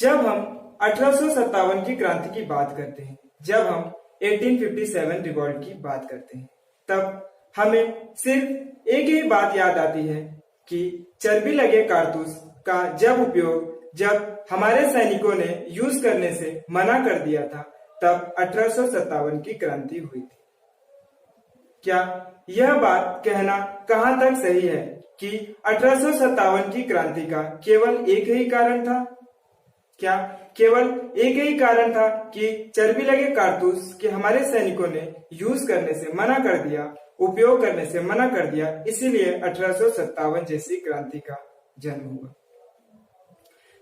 जब हम 1857 की क्रांति की बात करते हैं, जब हम 1857 रिवॉल्ट की बात करते हैं, तब हमें सिर्फ एक ही बात याद आती है कि चर्बी लगे कारतूस का जब हमारे सैनिकों ने यूज करने से मना कर दिया था, तब 1857 की क्रांति हुई थी। क्या यह बात कहना कहां तक सही है कि 1857 की क्रांति का केवल एक ही कारण था? क्या केवल एक ही कारण था कि चर्बी लगे कारतूस के हमारे सैनिकों ने यूज करने से मना कर दिया, उपयोग करने से मना कर दिया, इसीलिए 1857 जैसी क्रांति का जन्म हुआ?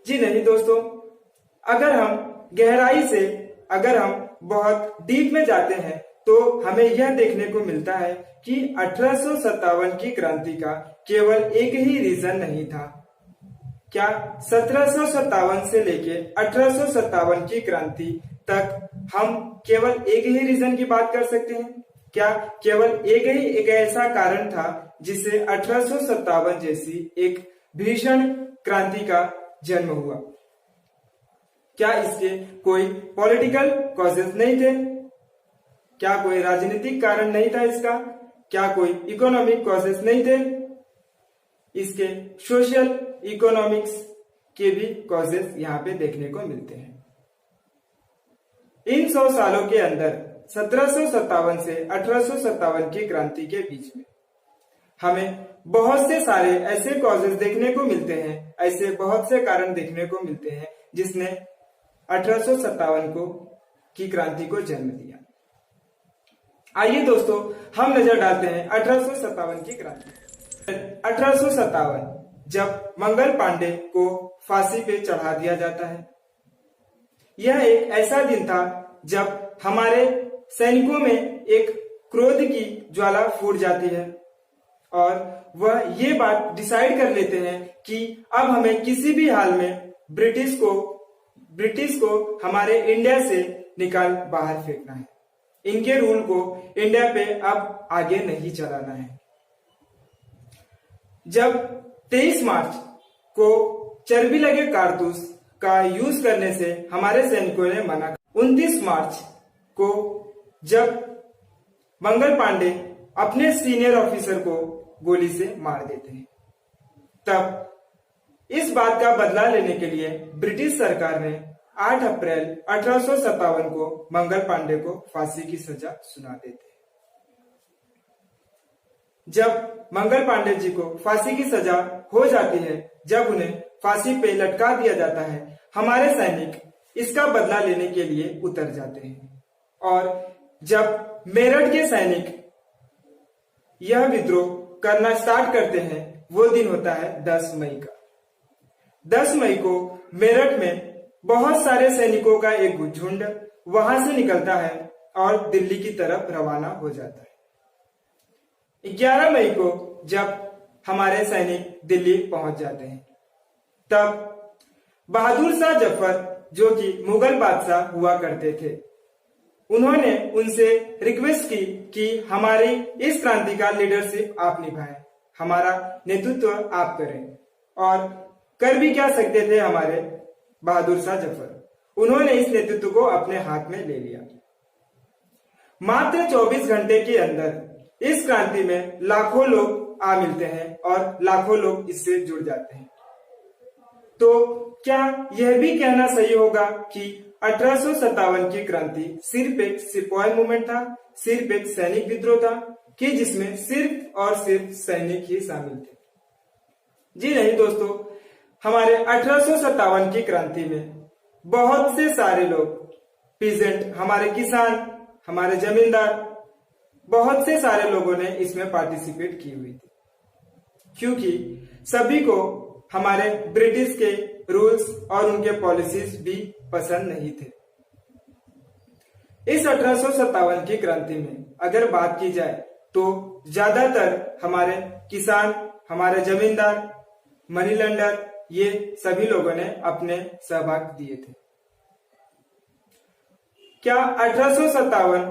जी नहीं दोस्तों, अगर हम गहराई से, अगर हम बहुत डीप में जाते हैं तो हमें यह देखने को मिलता है कि 1857 की क्रांति का केवल एक ही रीजन नहीं था। क्या 1757 से लेके 1857 की क्रांति तक हम केवल एक ही रीजन की बात कर सकते हैं? क्या केवल एक ऐसा कारण था जिससे 1857 जैसी एक भीषण क्रांति का जन्म हुआ? क्या इसके कोई पॉलिटिकल कॉजेस नहीं थे? क्या कोई राजनीतिक कारण नहीं था इसका? क्या कोई इकोनॉमिक कॉजेस नहीं थे? इसके सोशल इकोनॉमिक्स के भी कॉजेस यहाँ पे देखने को मिलते हैं। इन 100 सालों के अंदर 1757 से 1857 की क्रांति के बीच में हमें बहुत से सारे ऐसे कॉजेस देखने को मिलते हैं, ऐसे बहुत से कारण देखने को मिलते हैं जिसने 1857 की क्रांति को जन्म दिया। आइए दोस्तों, हम नजर डालते हैं 1857 की क्रांति। 1857 जब मंगल पांडे को फांसी पे चढ़ा दिया जाता है। यह एक ऐसा दिन था जब हमारे सैनिकों में एक क्रोध की ज्वाला फूट जाती है और वह ये बात डिसाइड कर लेते हैं कि अब हमें किसी भी हाल में ब्रिटिश को हमारे इंडिया से निकाल बाहर फेंकना है। इनके रूल को इंडिया पे अब आगे नहीं चलाना है। जब 23 मार्च को चर्बी लगे कारतूस का यूज करने से हमारे सैनिकों ने मना, 29 मार्च को जब मंगल पांडे अपने सीनियर ऑफिसर को गोली से मार देते हैं, तब इस बात का बदला लेने के लिए ब्रिटिश सरकार ने 8 अप्रैल 1857 को मंगल पांडे को फांसी की सजा सुना देते हैं। जब मंगल पांडे जी को फांसी की सजा हो जाती है, जब उन्हें फांसी पे लटका दिया जाता है, हमारे सैनिक इसका बदला लेने के लिए उतर जाते हैं। और जब मेरठ के सैनिक यह विद्रोह करना स्टार्ट करते हैं, वो दिन होता है 10 मई का। 10 मई को मेरठ में बहुत सारे सैनिकों का एक झुंड वहां से निकलता है और दिल्ली की तरफ रवाना हो जाता है। 11 मई को जब हमारे सैनिक दिल्ली पहुंच जाते हैं, तब बहादुर शाह जफर, जो कि मुगल बादशाह हुआ करते थे, उन्होंने उनसे रिक्वेस्ट की कि हमारी इस क्रांति का लीडरशिप आप निभाएं, हमारा नेतृत्व आप करें। और कर भी क्या सकते थे हमारे बहादुर शाह जफर, उन्होंने इस नेतृत्व को अपने हाथ में ले लिया। मात्र 24 घंटे के अंदर इस क्रांति में लाखों लोग आ मिलते हैं और लाखों लोग इससे जुड़ जाते हैं। तो क्या यह भी कहना सही होगा कि 1857 की क्रांति सिर्फ एक सिपाही मूवमेंट था, सिर्फ एक सैनिक विद्रोह था, कि जिसमें सिर्फ और सिर्फ सैनिक ही शामिल थे? जी नहीं दोस्तों, हमारे 1857 की क्रांति में बहुत से सारे लोग, पीजेंट, हमारे किसान, हमारे जमींदार, बहुत से सारे लोगों ने इसमें पार्टिसिपेट की हुई थी, क्योंकि सभी को हमारे ब्रिटिश के रूल्स और उनके पॉलिसीज भी पसंद नहीं थे। इस 1857 की क्रांति में अगर बात की जाए तो ज्यादातर हमारे किसान, हमारे जमींदार, मनी लेंडर, ये सभी लोगों ने अपने सहभाग दिए थे। क्या 1857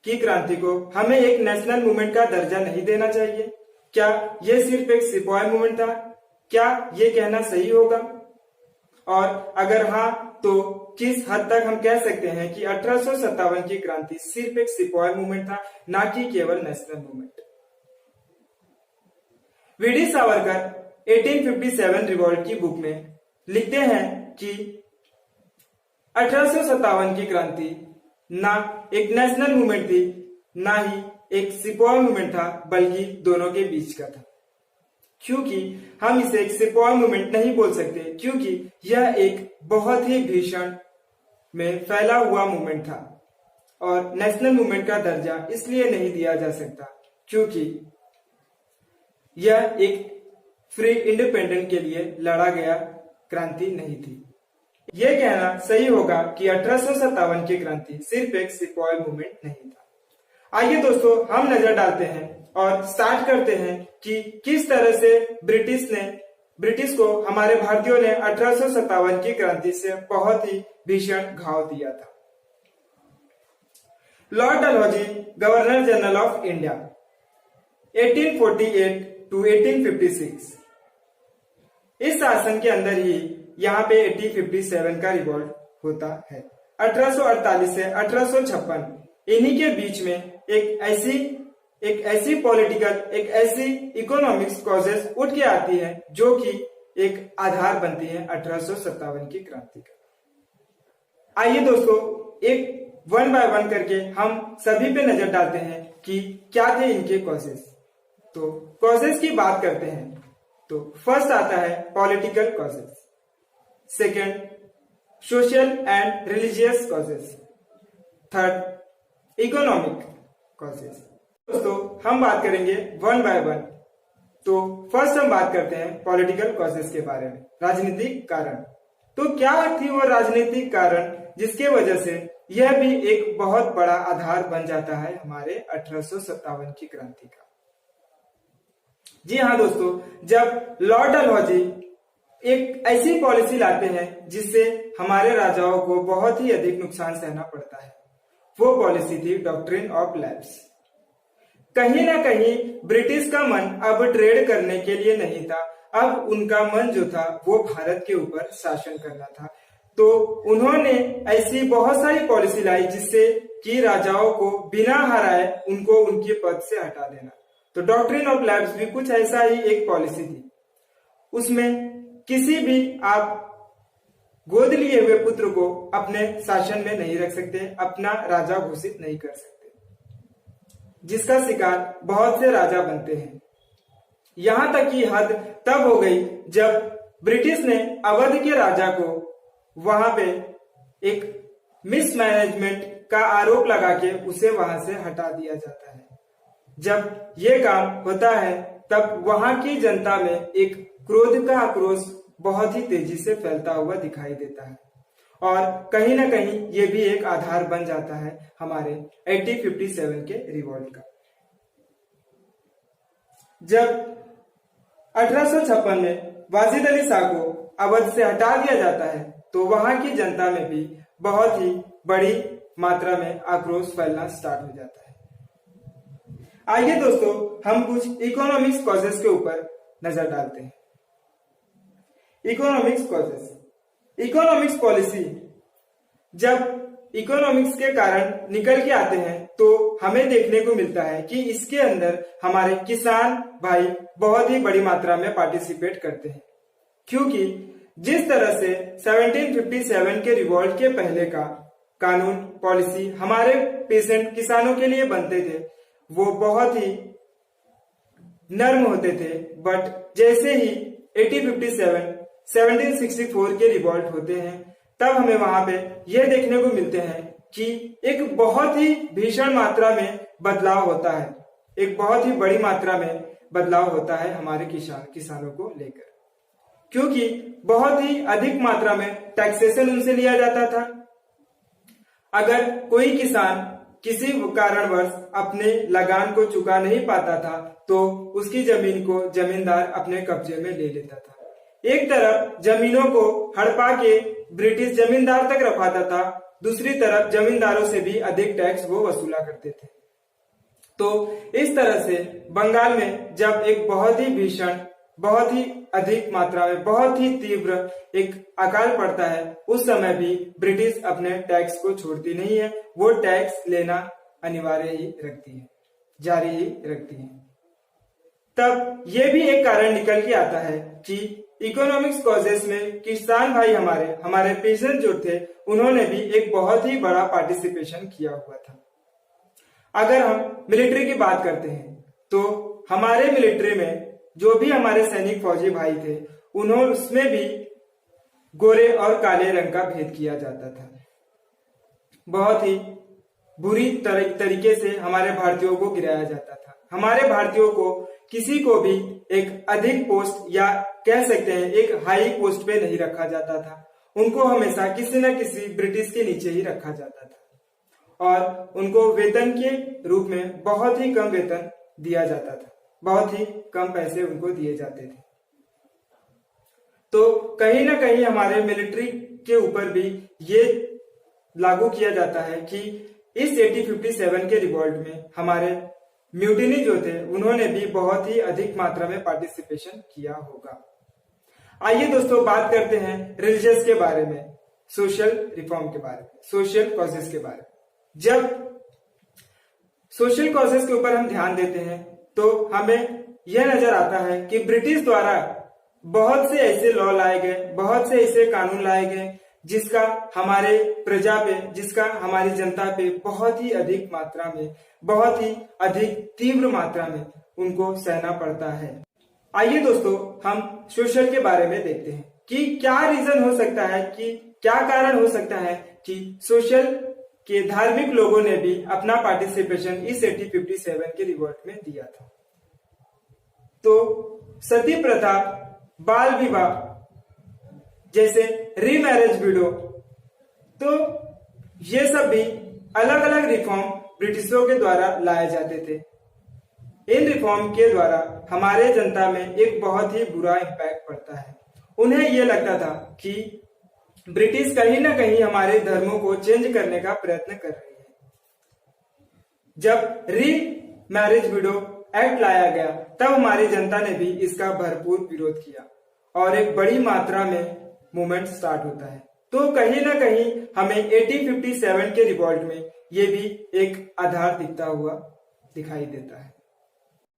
की क्रांति को हमें एक नेशनल मूवमेंट का दर्जा नहीं देना चाहिए? क्या यह सिर्फ एक सिपाही मूवमेंट था? क्या ये कहना सही होगा? और अगर हाँ तो किस हद तक हम कह सकते हैं कि 1857 की क्रांति सिर्फ एक सिपाही मूवमेंट था, ना कि केवल national movement. VD Savarkar 1857 revolt की बुक में लिखते हैं कि 1857 की क्रांति ना एक नेशनल मूवमेंट थी, ना ही एक सिपाही मूवमेंट था, बल्कि दोनों के बीच का था। क्योंकि हम इसे एक सिपाही मूवमेंट नहीं बोल सकते, क्योंकि यह एक बहुत ही भीषण में फैला हुआ मूवमेंट था और नेशनल मूवमेंट का दर्जा इसलिए नहीं दिया जा सकता क्योंकि यह एक फ्री इंडिपेंडेंट के लिए लड़ा गया क्रांति नहीं थी। यह कहना सही होगा कि 1857 की क्रांति सिर्फ एक सिपाही मूवमेंट नहीं था। आइए दोस्तों, हम नजर डालते हैं और स्टार्ट करते हैं कि किस तरह से ब्रिटिश को हमारे भारतीयों ने 1857 की क्रांति से बहुत ही भीषण घाव दिया था। Lord Dalhousie, governor general of India, 1848 to 1856। इस शासन के अंदर ही यहाँ पे 1857 का रिवॉल्ट होता है। 1848 से 1856 इन्हीं के बीच में एक ऐसी पॉलिटिकल, एक ऐसी इकोनॉमिक्स कॉजेस उठ के आती है जो कि एक आधार बनती है 1857 की क्रांति का। आइए दोस्तों, एक वन बाय वन करके हम सभी पे नजर डालते हैं कि क्या थे इनके कॉजेस। तो कॉजेस की बात करते हैं तो फर्स्ट आता है political causes, second social and religious causes, third economic causes. दोस्तों, हम बात करेंगे वन बाय वन। तो फर्स्ट हम बात करते हैं पॉलिटिकल कॉजेस के बारे में, राजनीतिक कारण। तो क्या थी वो राजनीतिक कारण जिसके वजह से यह भी एक बहुत बड़ा आधार बन जाता है हमारे 1857 की क्रांति का। जी हाँ दोस्तों, जब लॉर्ड डलहौजी एक ऐसी पॉलिसी लाते हैं जिससे हमारे राजाओं को बहुत ही अधिक नुकसान सहना पड़ता है, वो पॉलिसी थी डॉक्ट्रिन ऑफ लैप्स। कहीं ना कहीं ब्रिटिश का मन अब ट्रेड करने के लिए नहीं था, अब उनका मन जो था वो भारत के ऊपर शासन करना था। तो उन्होंने ऐसी बहुत सारी पॉलिसी लाई जिससे कि राजाओं को बिना हराए उनको उनके पद से हटा देना। तो डॉक्ट्रिन ऑफ लैप्स भी कुछ ऐसा ही एक पॉलिसी थी। उसमें किसी भी आप गोद लिए हुए पुत्र को अपने शासन में नहीं रख सकते, अपना राजा घोषित नहीं कर सकते, जिसका शिकार बहुत से राजा बनते हैं। यहां तक की हद तब हो गई जब ब्रिटिश ने अवध के राजा को वहां पे एक मिसमैनेजमेंट का आरोप लगा के उसे वहां से हटा दिया जाता है। जब ये काम होता है तब वहां की जनता में एक क्रोध का आक्रोश बहुत ही तेजी से फैलता हुआ दिखाई देता है और कहीं ना कहीं ये भी एक आधार बन जाता है हमारे 1857 के रिवॉल्ट का। जब 1856 में वाजिद अली शाह को अवध से हटा दिया जाता है तो वहां की जनता में भी बहुत ही बड़ी मात्रा में आक्रोश फैलना स्टार्ट हो जाता है। आइए दोस्तों, हम कुछ इकोनॉमिक्स कॉजेस के ऊपर नजर डालते हैं। इकोनॉमिक्स कॉजेस, इकोनॉमिक्स पॉलिसी जब इकोनॉमिक्स के कारण निकल के आते हैं तो हमें देखने को मिलता है कि इसके अंदर हमारे किसान भाई बहुत ही बड़ी मात्रा में पार्टिसिपेट करते हैं, क्योंकि जिस तरह से 1757 के रिवॉल्ट के पहले का कानून पॉलिसी हमारे पेशेंट किसानों के लिए बनते थे वो बहुत ही नर्म होते थे, बट जैसे ही 1764 के रिवॉल्ट होते हैं तब हमें वहां पे यह देखने को मिलते हैं कि एक बहुत ही भीषण मात्रा में बदलाव होता है, एक बहुत ही बड़ी मात्रा में बदलाव होता है हमारे किसानों को लेकर, क्योंकि बहुत ही अधिक मात्रा में टैक्सेशन उनसे लिया जाता था। अगर कोई किसान किसी कारणवश अपने लगान को चुका नहीं पाता था तो उसकी जमीन को जमींदार अपने कब्जे में ले लेता था। एक तरफ जमीनों को हड़पा के ब्रिटिश जमींदार तक रखवाता था, दूसरी तरफ जमींदारों से भी अधिक टैक्स वो वसूला करते थे। तो इस तरह से बंगाल में जब एक बहुत ही भीषण, बहुत ही अधिक मात्रा में बहुत ही तीव्र एक अकाल पड़ता है, उस समय भी ब्रिटिश अपने टैक्स को छोड़ती नहीं है, वो टैक्स लेना अनिवार्य ही रखती है, जारी ही रखती है। तब ये भी एक कारण निकल के आता है कि इकोनॉमिक्स कॉजेस में किसान भाई हमारे पेशेंट जो थे, उन्होंने भी एक बहुत ही बड़ा पार्टिसिपेशन किया हुआ था। अगर हम मिलिट्री की बात करते हैं तो हमारे मिलिट्री में जो भी हमारे सैनिक फौजी भाई थे, उन्होंने उसमें भी गोरे और काले रंग का भेद किया जाता था। बहुत ही बुरी तरीके से हमारे भारतीयों को गिराया जाता था। हमारे भारतीयों को किसी को भी एक अधिक पोस्ट या कह सकते हैं एक हाई पोस्ट पे नहीं रखा जाता था, उनको हमेशा किसी न किसी ब्रिटिश के नीचे ही रखा जाता था और उनको वेतन के रूप में बहुत ही कम वेतन दिया जाता था, बहुत ही कम पैसे उनको दिए जाते थे। तो कहीं ना कहीं हमारे मिलिट्री के ऊपर भी ये लागू किया जाता है कि इस 1857 के रिवॉल्ट में हमारे म्यूटिनी जो थे, उन्होंने भी बहुत ही अधिक मात्रा में पार्टिसिपेशन किया होगा। आइए दोस्तों बात करते हैं रिलीजियस के बारे में, सोशल रिफॉर्म के बारे में, सोशल कॉजेस के बारे में। जब सोशल कॉजेस के ऊपर हम ध्यान देते हैं तो हमें यह नजर आता है कि ब्रिटिश द्वारा बहुत से ऐसे लॉ लाए गए, बहुत से ऐसे कानून लाए गए जिसका हमारे प्रजा पे, जिसका हमारी जनता पे बहुत ही अधिक मात्रा में, बहुत ही अधिक तीव्र मात्रा में उनको सहना पड़ता है। आइए दोस्तों हम सोशल के बारे में देखते हैं कि क्या रीजन हो सकता है, कि क्या कारण हो सकता है कि सोशल के धार्मिक लोगों ने भी अपना पार्टिसिपेशन इस 1857 के रिवॉल्ट में दिया था। तो सती प्रथा, बाल विवाह जैसे रीमैरिज विडो, तो ये सब भी अलग अलग रिफॉर्म ब्रिटिशों के द्वारा लाए जाते थे। इन रिफॉर्म के द्वारा हमारे जनता में एक बहुत ही बुरा इम्पैक्ट पड़ता है। उन्हें यह लगता था कि ब्रिटिश कहीं ना कहीं हमारे धर्मों को चेंज करने का प्रयत्न कर रही है। जब री मैरिज विडो एक्ट लाया गया तब हमारी जनता ने भी इसका भरपूर विरोध किया और एक बड़ी मात्रा में मूवमेंट स्टार्ट होता है। तो कहीं ना कहीं हमें 1857 के रिवॉल्ट में ये भी एक आधार दिखता हुआ दिखाई देता है।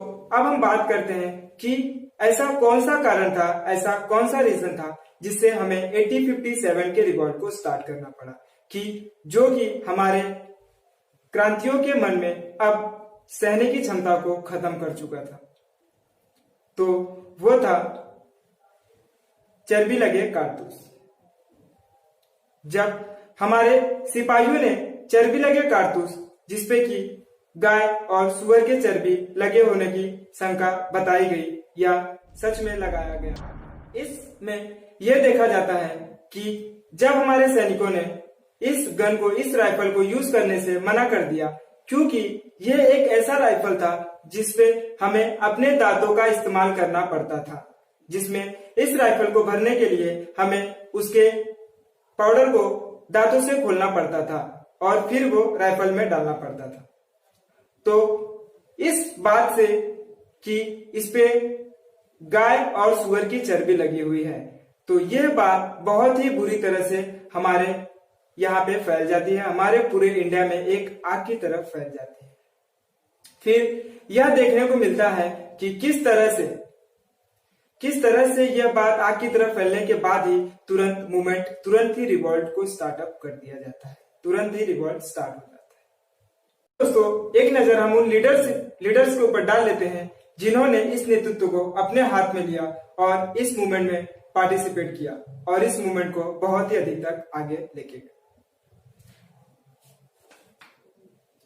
तो अब हम बात करते हैं कि ऐसा कौन सा कारण था, ऐसा कौन सा रीजन था जिससे हमें 1857 के रिवॉल्ट को स्टार्ट करना पड़ा, कि जो कि हमारे क्रांतियों के मन में अब सहने की क्षमता को खत्म कर चुका था। तो वो था चर्बी लगे कारतूस। जब हमारे सिपाहियों ने चर्बी लगे कारतूस, जिसपे कि गाय और सुअर के चर्बी लगे होने की शंका बताई गई या सच में लगाया गया, इसमें यह देखा जाता है कि जब हमारे सैनिकों ने इस गन को, इस राइफल को यूज करने से मना कर दिया, क्योंकि यह एक ऐसा राइफल था जिसपे हमें अपने दांतों का इस्तेमाल करना पड़ता था, जिसमें इस राइफल को भरने के लिए हमें उसके पाउडर को दांतों से खोलना पड़ता था और फिर वो राइफल में डालना पड़ता था। तो इस बात से कि इस पे गाय और सुअर की चर्बी लगी हुई है, तो यह बात बहुत ही बुरी तरह से हमारे यहाँ पे फैल जाती है, हमारे पूरे इंडिया में एक आग की तरफ फैल जाती है। फिर यह देखने को मिलता है कि किस तरह से यह बात आग की तरफ फैलने के बाद ही तुरंत ही रिवॉल्ट को स्टार्टअप कर दिया जाता है, तुरंत ही रिवॉल्ट स्टार्ट हो जाता है। दोस्तों एक नजर हम उन लीडर्स के ऊपर डाल लेते हैं जिन्होंने इस नेतृत्व को अपने हाथ में लिया और इस मूवमेंट में पार्टिसिपेट किया और इस मूवमेंट को बहुत ही अधिक तक आगे लेके गए।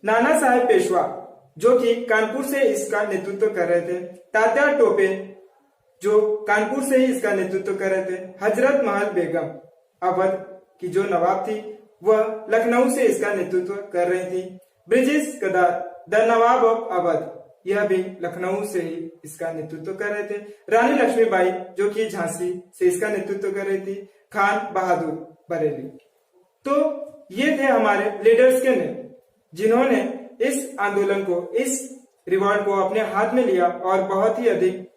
नाना साहेब पेशवा, जो कि कानपुर से इसका नेतृत्व कर रहे थे, तात्या टोपे, जो कानपुर से ही इसका नेतृत्व कर रहे थे, हजरत महल बेगम, अवध की जो नवाब थी, वह लखनऊ से इसका नेतृत्व कर रही थी, ब्रिजेश कदार, द नवाब ऑफ अवध, यह भी लखनऊ से ही इसका नेतृत्व कर रहे थे, रानी लक्ष्मीबाई, जो कि झांसी से इसका नेतृत्व कर रही थी, खान बहादुर बरेली। तो ये थे हमारे लीडर्स के नेम, जिन्होंने इस आंदोलन को, इस रिवॉल्ट को अपने हाथ में लिया और बहुत ही अधिक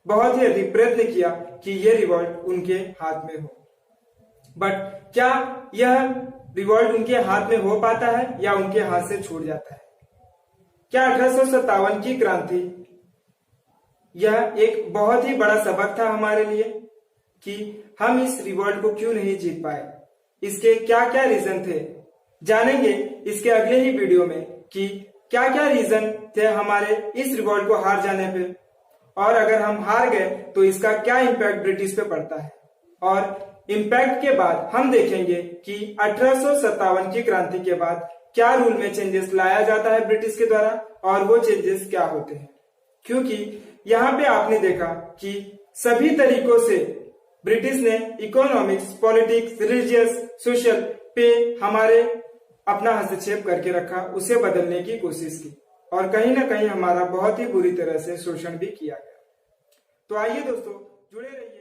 बहुत ही अधिक प्रयत्न किया कि ये रिवॉल्ट उनके हाथ में हो, बट क्या यह रिवॉल्ट उनके हाथ में हो पाता है या उनके हाथ से छूट जाता है? क्या 1857 की क्रांति यह एक बहुत ही बड़ा सबक था हमारे लिए कि हम इस रिवॉल्ट को क्यों नहीं जीत पाए? इसके क्या क्या रीजन थे? जानेंगे इसके अगले ही वीडियो में कि क्या क्या रीजन थे हमारे इस रिवॉल्ट को हार जाने पे, और अगर हम हार गए तो इसका क्या इम्पैक्ट ब्रिटिश पे पड़ता है। और इम्पैक्ट के बाद हम देखेंगे कि 1857 की क्रांति के बाद क्या रूल में चेंजेस लाया जाता है ब्रिटिश के द्वारा, और वो चेंजेस क्या होते हैं। क्योंकि यहाँ पे आपने देखा कि सभी तरीकों से ब्रिटिश ने इकोनॉमिक्स, पॉलिटिक्स, रिलीजियस, सोशल पे हमारे अपना हस्तक्षेप करके रखा, उसे बदलने की कोशिश की, और कहीं ना कहीं हमारा बहुत ही बुरी तरह से शोषण भी किया गया। तो आइए दोस्तों, जुड़े रहिए।